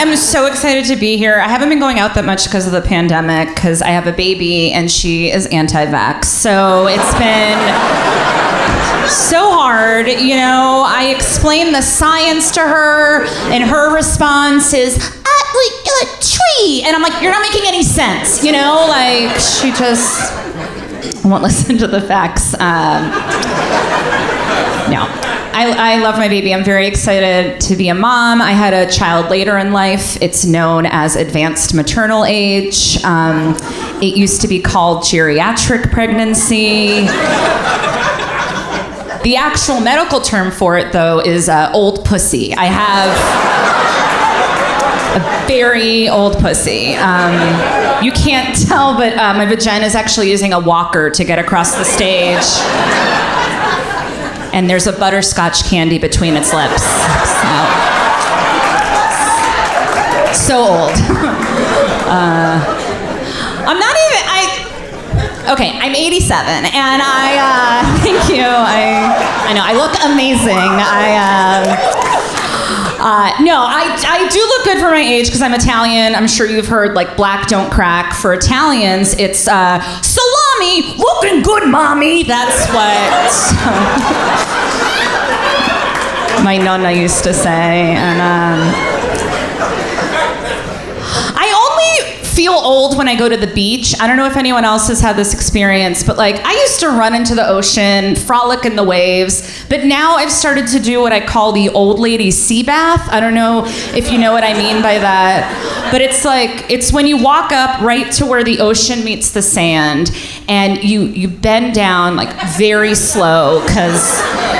am so excited to be here. I haven't been going out that much because of the pandemic, because I have a baby and she is anti-vax. So it's been so hard. You know, I explain the science to her and her response is, tree. And I'm like, you're not making any sense. You know, like she just won't listen to the facts. No. I love my baby. I'm very excited to be a mom. I had a child later in life. It's known as advanced maternal age. It used to be called geriatric pregnancy. The actual medical term for it, though, is old pussy. I have a very old pussy. You can't tell, but my vagina is actually using a walker to get across the stage. And there's a butterscotch candy between its lips. So old. I'm 87, and thank you. I know, I look amazing. I do look good for my age because I'm Italian. I'm sure you've heard, like, black don't crack. For Italians, it's salami, looking good, mommy. That's what my nonna used to say. And I only feel old when I go to the beach. I don't know if anyone else has had this experience, but like I used to run into the ocean, frolic in the waves, but now I've started to do what I call the old lady sea bath. I don't know if you know what I mean by that, but it's when you walk up right to where the ocean meets the sand and you bend down like very slow because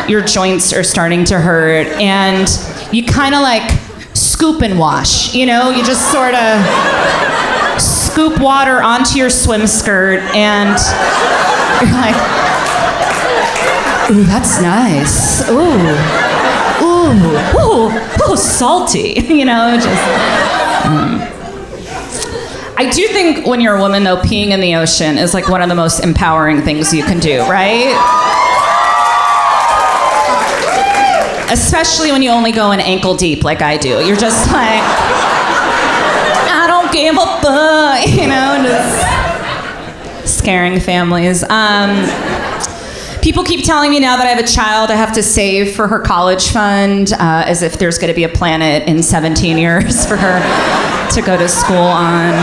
your joints are starting to hurt, and you kind of like scoop and wash, you know? You just sort of scoop water onto your swim skirt, and you're like, ooh, that's nice. Ooh, salty. You know, just. I do think when you're a woman, though, peeing in the ocean is like one of the most empowering things you can do, right? Especially when you only go in ankle deep like I do. You're just like, I don't give a fuck, you know, just scaring families. People keep telling me now that I have a child, I have to save for her college fund, as if there's going to be a planet in 17 years for her to go to school on.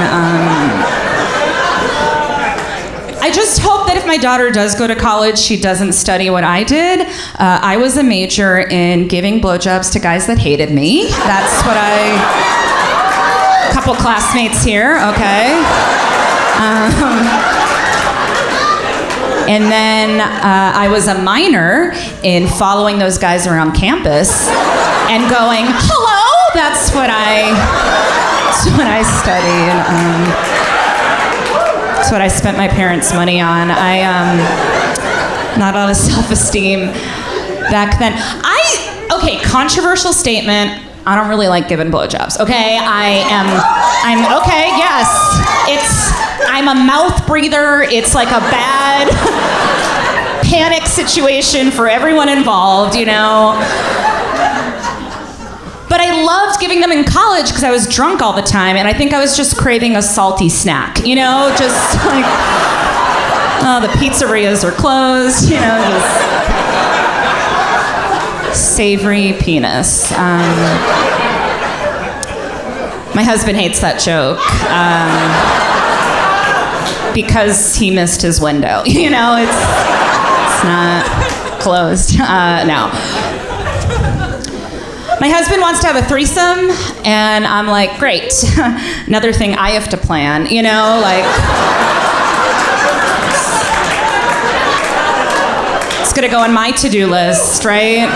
I just hope that if my daughter does go to college, she doesn't study what I did. I was a major in giving blowjobs to guys that hated me. That's what a couple classmates here, okay. And then I was a minor in following those guys around campus and going, hello, that's what I studied. That's what I spent my parents' money on. Not a lot of self-esteem back then. Okay, controversial statement. I don't really like giving blowjobs, okay? I'm a mouth breather. It's like a bad panic situation for everyone involved, you know? But I loved giving them in college because I was drunk all the time, and I think I was just craving a salty snack, you know? Just like, oh, the pizzerias are closed, you know, just savory penis. My husband hates that joke because he missed his window, you know? It's not closed, no. My husband wants to have a threesome, and I'm like, great. Another thing I have to plan, you know, like. It's gonna go on my to-do list, right?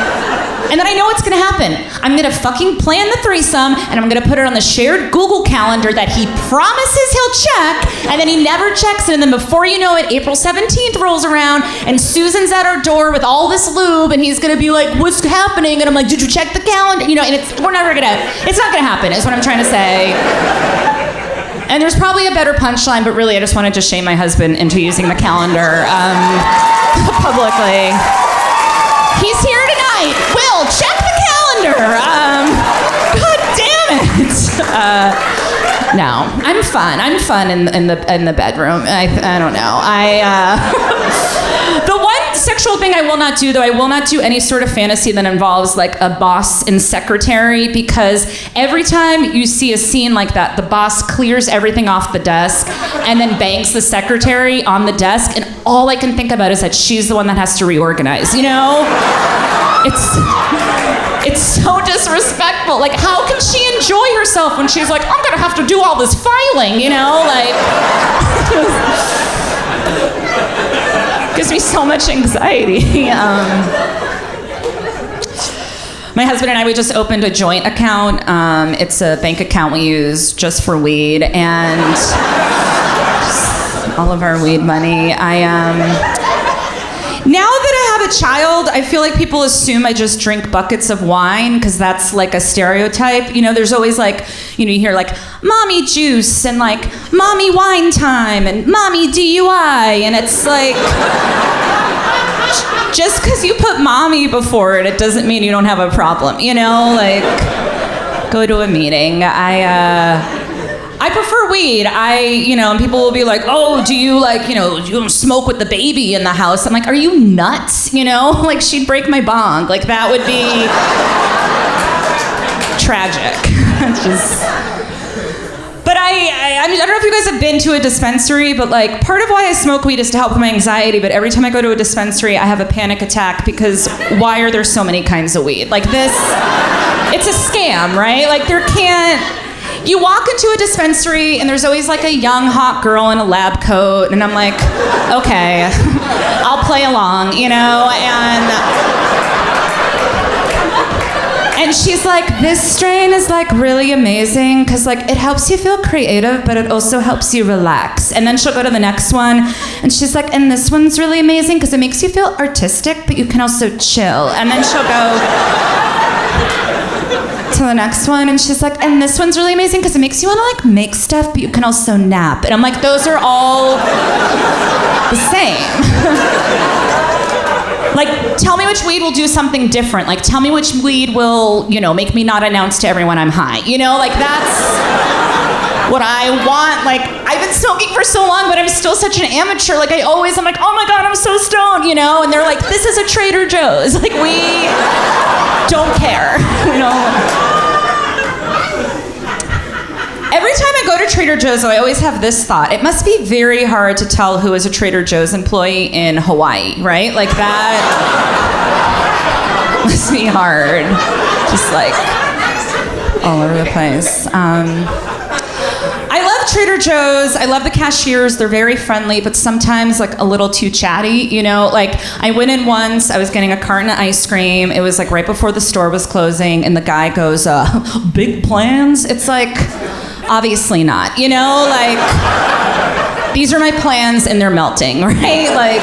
And then I know what's gonna happen. I'm gonna fucking plan the threesome, and I'm gonna put it on the shared Google Calendar that he promises he'll check, and then he never checks it, and then before you know it, April 17th rolls around, and Susan's at our door with all this lube, and he's gonna be like, what's happening? And I'm like, did you check the calendar? You know, and it's not gonna happen, is what I'm trying to say. And there's probably a better punchline, but really I just wanted to shame my husband into using the calendar publicly. He's here tonight. Will, check the calendar. God damn it. No, I'm fun. I'm fun in the bedroom. I don't know. The one sexual thing I will not do, though, I will not do any sort of fantasy that involves like a boss and secretary, because every time you see a scene like that, the boss clears everything off the desk and then bangs the secretary on the desk, and all I can think about is that she's the one that has to reorganize, you know? It's so disrespectful. Like, how can she enjoy herself when she's like, I'm gonna have to do all this filing, you know? Like, gives me so much anxiety. My husband and I, we just opened a joint account. It's a bank account we use just for weed, and just all of our weed money. Now that I have a child, I feel like people assume I just drink buckets of wine, because that's like a stereotype. You know, there's always like, you know, you hear like mommy juice and like mommy wine time and mommy DUI, and it's like, just because you put mommy before it, it doesn't mean you don't have a problem, you know? Like, go to a meeting. I prefer weed. You know, and people will be like, oh, do you like, you know, you don't smoke with the baby in the house? I'm like, are you nuts? You know, like she'd break my bong. Like that would be tragic. It's just. But I don't know if you guys have been to a dispensary, but like part of why I smoke weed is to help with my anxiety. But every time I go to a dispensary, I have a panic attack, because why are there so many kinds of weed? Like this, it's a scam, right? Like there can't. You walk into a dispensary and there's always like a young hot girl in a lab coat, and I'm like, okay, I'll play along, you know, and she's like, this strain is like really amazing because like it helps you feel creative, but it also helps you relax. And then she'll go to the next one and she's like, and this one's really amazing because it makes you feel artistic, but you can also chill. And then she'll go to the next one and she's like, and this one's really amazing because it makes you want to like make stuff, but you can also nap. And I'm like, those are all the same. Like, tell me which weed will do something different. Like, tell me which weed will, you know, make me not announce to everyone I'm high. You know, like that's what I want. Like, I've been smoking for so long, but I'm still such an amateur. Like, I'm like, oh my God, I'm so stoned, you know? And they're like, this is a Trader Joe's. Like, we don't care, you know? Every time I go to Trader Joe's, though, I always have this thought. It must be very hard to tell who is a Trader Joe's employee in Hawaii, right? Like that must be hard. Just like all over the place. I love Trader Joe's. I love the cashiers. They're very friendly, but sometimes like a little too chatty, you know? Like I went in once, I was getting a carton of ice cream. It was like right before the store was closing, and the guy goes, big plans? It's like, obviously not, you know? Like, these are my plans and they're melting, right? Like,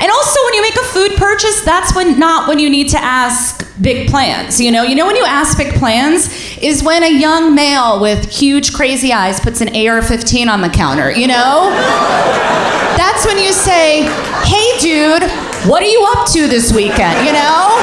and also when you make a food purchase, that's not when you need to ask big plans, you know? You know when you ask big plans is when a young male with huge crazy eyes puts an AR-15 on the counter, you know? That's when you say, hey dude, what are you up to this weekend, you know?